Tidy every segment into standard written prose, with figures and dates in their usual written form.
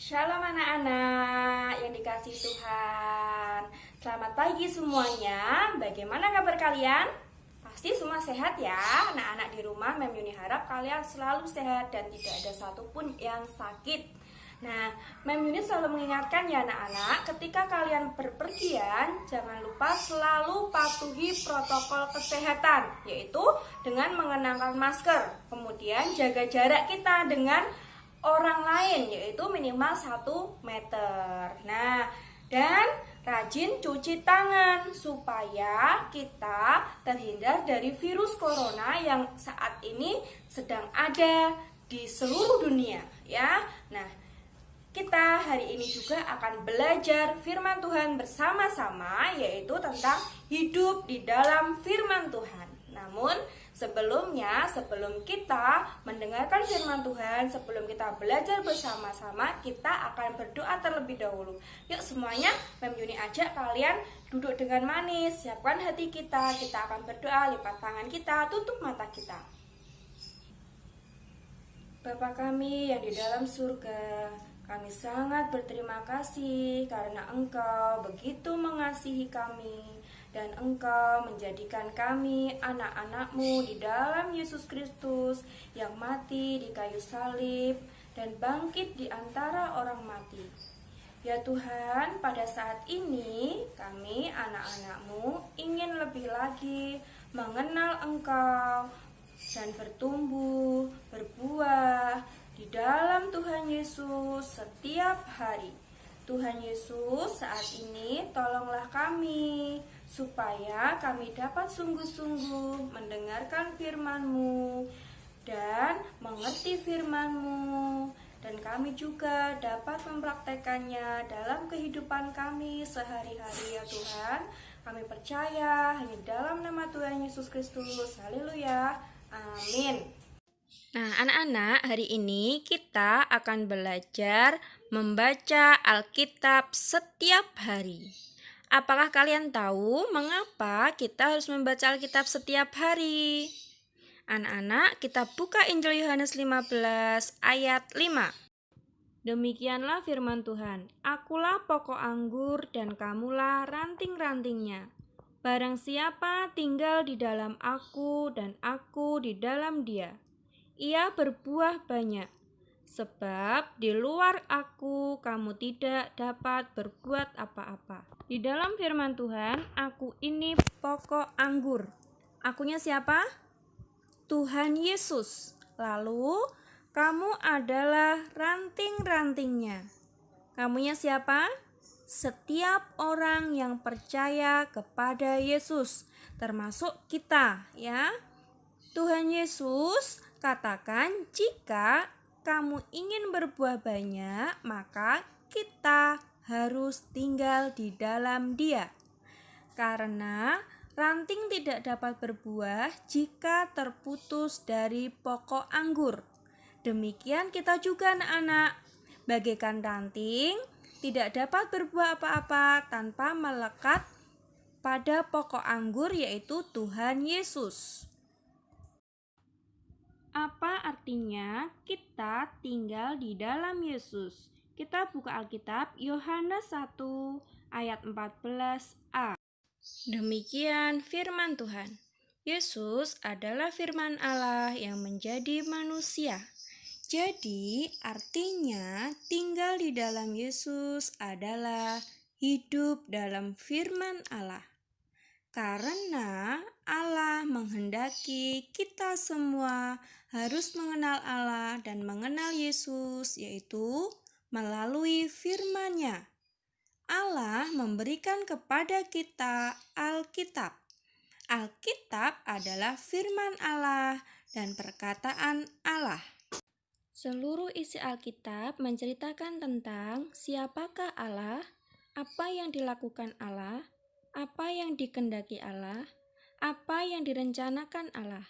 Shalom anak-anak yang dikasih Tuhan. Selamat pagi semuanya. Bagaimana kabar kalian? Pasti semua sehat ya. Anak-anak di rumah, Mem Yuni harap kalian selalu sehat dan tidak ada satupun yang sakit. Nah, Mem Yuni selalu mengingatkan ya anak-anak, ketika kalian berpergian, jangan lupa selalu patuhi protokol kesehatan, yaitu dengan mengenakan masker. Kemudian jaga jarak kita dengan orang lain, yaitu minimal 1 meter. Nah, dan rajin cuci tangan supaya kita terhindar dari virus corona yang saat ini sedang ada di seluruh dunia ya. Nah, kita hari ini juga akan belajar firman Tuhan bersama-sama, yaitu tentang hidup di dalam firman Tuhan. Namun sebelumnya, sebelum kita mendengarkan firman Tuhan, sebelum kita belajar bersama-sama, kita akan berdoa terlebih dahulu. Yuk semuanya, Mem Yuni ajak kalian duduk dengan manis, siapkan hati kita akan berdoa, lipat tangan kita, tutup mata kita. Bapa kami yang di dalam surga, kami sangat berterima kasih karena Engkau begitu mengasihi kami dan Engkau menjadikan kami anak-anak-Mu di dalam Yesus Kristus yang mati di kayu salib dan bangkit di antara orang mati. Ya Tuhan, pada saat ini kami anak-anak-Mu ingin lebih lagi mengenal Engkau dan bertumbuh, berbuah di dalam Tuhan Yesus setiap hari. Tuhan Yesus, saat ini tolonglah kami supaya kami dapat sungguh-sungguh mendengarkan firman-Mu dan mengerti firman-Mu, dan kami juga dapat mempraktekannya dalam kehidupan kami sehari-hari ya Tuhan. Kami percaya hanya dalam nama Tuhan Yesus Kristus. Haleluya. Amin. Nah, anak-anak, hari ini kita akan belajar membaca Alkitab setiap hari. Apakah kalian tahu mengapa kita harus membaca Alkitab setiap hari? Anak-anak, kita buka Injil Yohanes 15 ayat 5. Demikianlah firman Tuhan, Akulah pokok anggur dan kamulah ranting-rantingnya. Barang siapa tinggal di dalam aku dan aku di dalam dia, ia berbuah banyak, sebab di luar aku kamu tidak dapat berbuat apa-apa. Di dalam firman Tuhan, aku ini pokok anggur. Akunya siapa? Tuhan Yesus. Lalu, kamu adalah ranting-rantingnya. Kamunya siapa? Setiap orang yang percaya kepada Yesus, termasuk kita ya. Tuhan Yesus katakan, jika kamu ingin berbuah banyak, maka kita harus tinggal di dalam Dia. Karena ranting tidak dapat berbuah jika terputus dari pokok anggur. Demikian kita juga anak-anak, bagaikan ranting tidak dapat berbuah apa-apa tanpa melekat pada pokok anggur, yaitu Tuhan Yesus. Apa artinya kita tinggal di dalam Yesus? Kita buka Alkitab Yohanes 1 ayat 14a. Demikian firman Tuhan. Yesus adalah firman Allah yang menjadi manusia. Jadi artinya tinggal di dalam Yesus adalah hidup dalam firman Allah. Karena Allah menghendaki kita semua harus mengenal Allah dan mengenal Yesus, yaitu melalui firman-Nya. Allah memberikan kepada kita Alkitab. Alkitab adalah firman Allah dan perkataan Allah. Seluruh isi Alkitab menceritakan tentang siapakah Allah, apa yang dilakukan Allah, apa yang dikehendaki Allah, apa yang direncanakan Allah,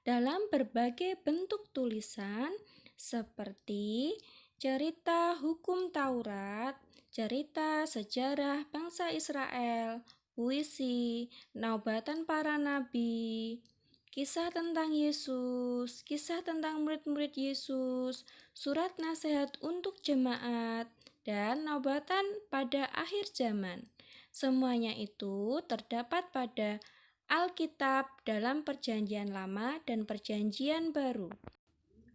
dalam berbagai bentuk tulisan seperti cerita hukum Taurat, cerita sejarah bangsa Israel, puisi, naubatan para nabi, kisah tentang Yesus, kisah tentang murid-murid Yesus, surat nasihat untuk jemaat, dan nobatan pada akhir zaman. Semuanya itu terdapat pada Alkitab dalam Perjanjian Lama dan Perjanjian Baru.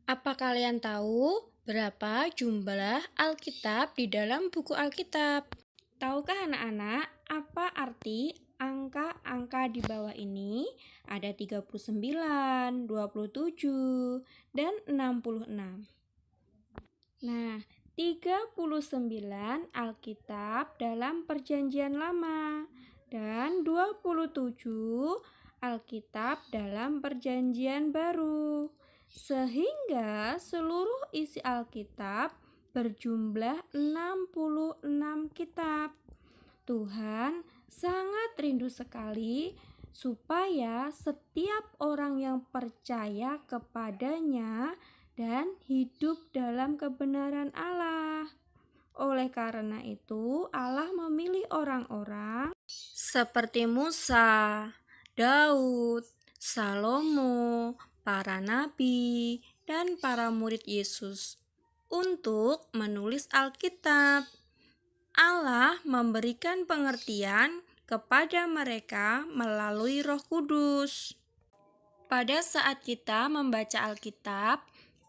Apa kalian tahu berapa jumlah Alkitab di dalam buku Alkitab? Tahukah anak-anak apa arti angka-angka di bawah ini? Ada 39, 27, dan 66. Nah, 39 Alkitab dalam Perjanjian Lama dan 27 Alkitab dalam Perjanjian Baru. Sehingga seluruh isi Alkitab berjumlah 66 kitab. Tuhan sangat rindu sekali supaya setiap orang yang percaya kepadanya dan hidup dalam kebenaran Allah. Oleh karena itu, Allah memilih orang-orang seperti Musa, Daud, Salomo, para nabi, dan para murid Yesus untuk menulis Alkitab. Allah memberikan pengertian kepada mereka melalui Roh Kudus. Pada saat kita membaca Alkitab,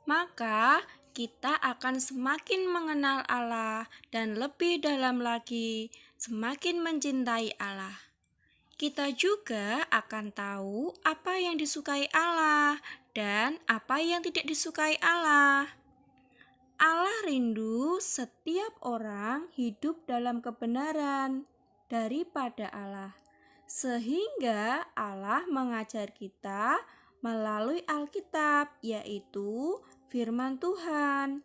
maka kita akan semakin mengenal Allah dan lebih dalam lagi semakin mencintai Allah. Kita juga akan tahu apa yang disukai Allah dan apa yang tidak disukai Allah. Allah rindu setiap orang hidup dalam kebenaran daripada Allah. Sehingga Allah mengajar kita melalui Alkitab, yaitu firman Tuhan.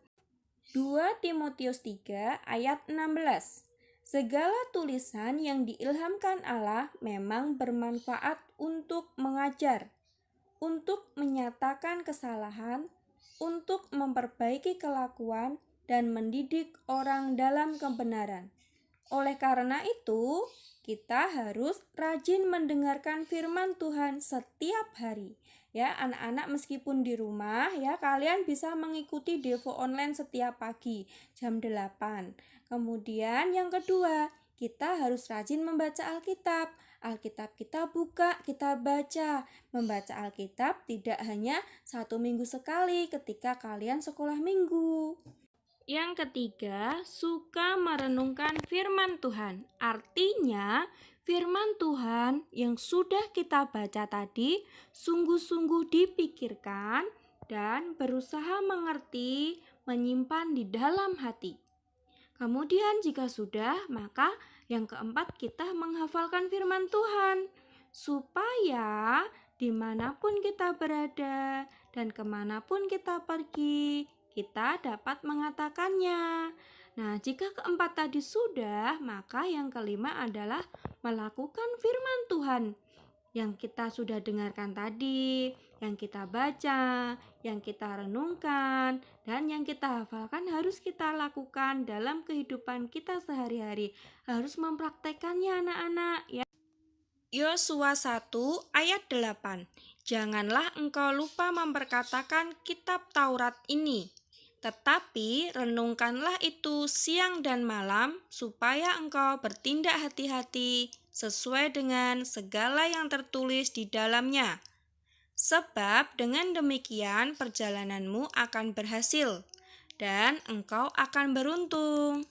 2 Timotius 3 ayat 16. Segala tulisan yang diilhamkan Allah memang bermanfaat untuk mengajar, untuk menyatakan kesalahan, untuk memperbaiki kelakuan, dan mendidik orang dalam kebenaran. Oleh karena itu, kita harus rajin mendengarkan firman Tuhan setiap hari. Ya, anak-anak meskipun di rumah, ya kalian bisa mengikuti Devo online setiap pagi jam 8. Kemudian yang kedua, kita harus rajin membaca Alkitab. Alkitab kita buka, kita baca. Membaca Alkitab tidak hanya 1 minggu sekali ketika kalian sekolah minggu. Yang ketiga, suka merenungkan firman Tuhan. Artinya, firman Tuhan yang sudah kita baca tadi sungguh-sungguh dipikirkan dan berusaha mengerti, menyimpan di dalam hati. Kemudian jika sudah, maka yang keempat kita menghafalkan firman Tuhan supaya dimanapun kita berada dan kemanapun kita pergi, kita dapat mengatakannya. Nah, jika keempat tadi sudah, maka yang kelima adalah melakukan firman Tuhan yang kita sudah dengarkan tadi, yang kita baca, yang kita renungkan, dan yang kita hafalkan harus kita lakukan dalam kehidupan kita sehari-hari. Harus mempraktekannya anak-anak ya. Yosua 1 ayat 8. Janganlah engkau lupa memperkatakan kitab Taurat ini, tetapi renungkanlah itu siang dan malam, supaya engkau bertindak hati-hati sesuai dengan segala yang tertulis di dalamnya. Sebab dengan demikian perjalananmu akan berhasil, dan engkau akan beruntung.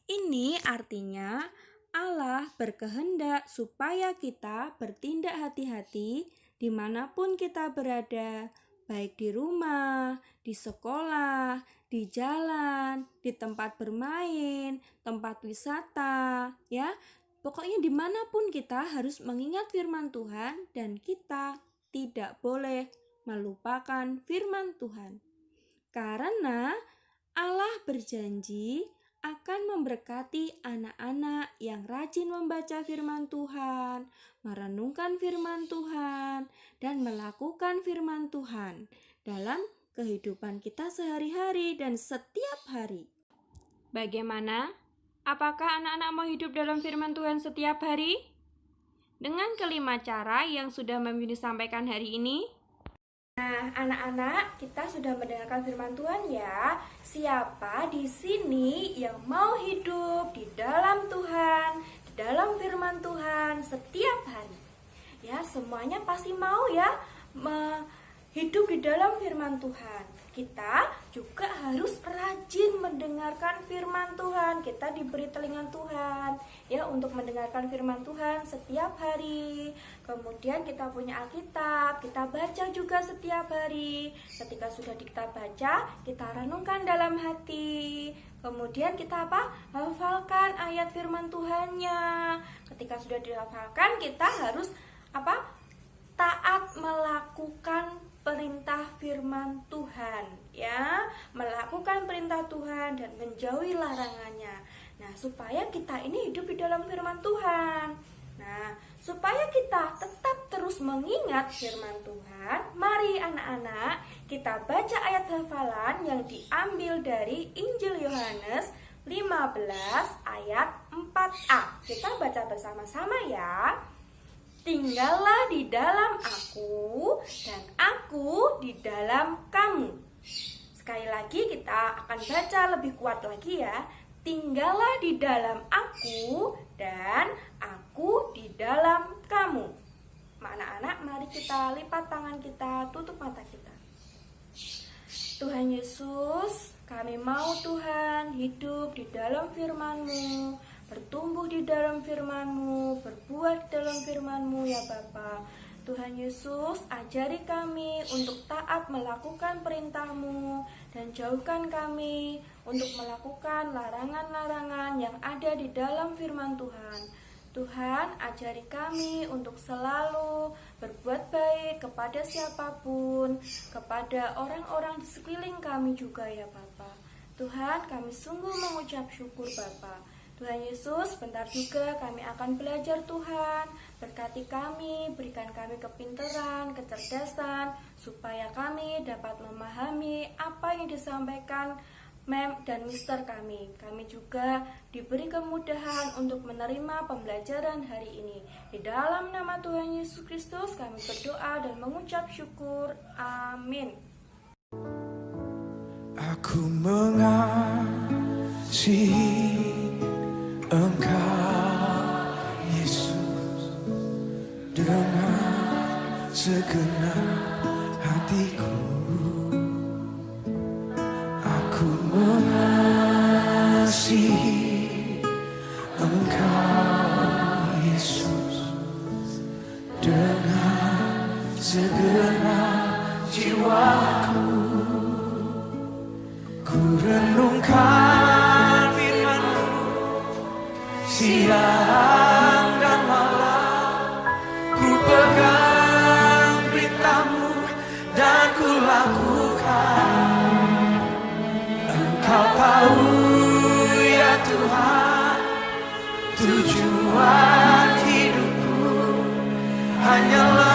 Ini artinya Allah berkehendak supaya kita bertindak hati-hati dimanapun kita berada, baik di rumah, di sekolah, di jalan, di tempat bermain, tempat wisata, ya. Pokoknya dimanapun kita harus mengingat firman Tuhan dan kita tidak boleh melupakan firman Tuhan. Karena Allah berjanji akan memberkati anak-anak yang rajin membaca firman Tuhan, merenungkan firman Tuhan, dan melakukan firman Tuhan dalam kehidupan kita sehari-hari dan setiap hari. Bagaimana? Apakah anak-anak mau hidup dalam firman Tuhan setiap hari? Dengan kelima cara yang sudah Mami disampaikan hari ini, Nah, anak-anak, kita sudah mendengarkan firman Tuhan ya. Siapa di sini yang mau hidup di dalam Tuhan, di dalam firman Tuhan setiap hari? Ya, semuanya pasti mau ya hidup di dalam firman Tuhan. Kita juga harus rajin mendengarkan firman Tuhan. Kita diberi telinga Tuhan ya untuk mendengarkan firman Tuhan setiap hari. Kemudian kita punya Alkitab, kita baca juga setiap hari. Ketika sudah kita baca, kita renungkan dalam hati. Kemudian kita hafalkan ayat firman Tuhannya. Ketika sudah dihafalkan, kita harus taat melakukan perintah firman Tuhan ya, melakukan perintah Tuhan dan menjauhi larangannya. Nah, supaya kita ini hidup di dalam firman Tuhan. Nah, supaya kita tetap terus mengingat firman Tuhan, mari anak-anak kita baca ayat hafalan yang diambil dari Injil Yohanes 15 ayat 4a. Kita baca bersama-sama ya. Tinggallah di dalam aku dan aku di dalam kamu. Sekali lagi kita akan baca lebih kuat lagi ya. Tinggallah di dalam aku dan aku di dalam kamu. Anak-anak, mari kita lipat tangan kita, tutup mata kita. Tuhan Yesus, kami mau Tuhan hidup di dalam firman-Mu, bertumbuh di dalam firman-Mu, berbuat dalam firman-Mu ya Bapa. Tuhan Yesus, ajari kami untuk taat melakukan perintah-Mu dan jauhkan kami untuk melakukan larangan-larangan yang ada di dalam firman Tuhan. Tuhan, ajari kami untuk selalu berbuat baik kepada siapapun, kepada orang-orang di sekeliling kami juga ya Bapa. Tuhan, kami sungguh mengucap syukur Bapa. Tuhan Yesus, bentar juga kami akan belajar Tuhan. Berkati kami, berikan kami kepintaran, kecerdasan, supaya kami dapat memahami apa yang disampaikan Mem dan Mister kami. Kami juga diberi kemudahan untuk menerima pembelajaran hari ini. Di dalam nama Tuhan Yesus Kristus kami berdoa dan mengucap syukur. Amin. Aku mengasihi Engkau Yesus dengan segenap hatiku. Aku mengasihi Engkau Yesus dengan segenap jiwaku. Ku renungkan firman-Mu siang dan malam, ku pegang berita-Mu dan ku lakukan. Engkau tahu ya Tuhan, tujuan hidupku hanyalah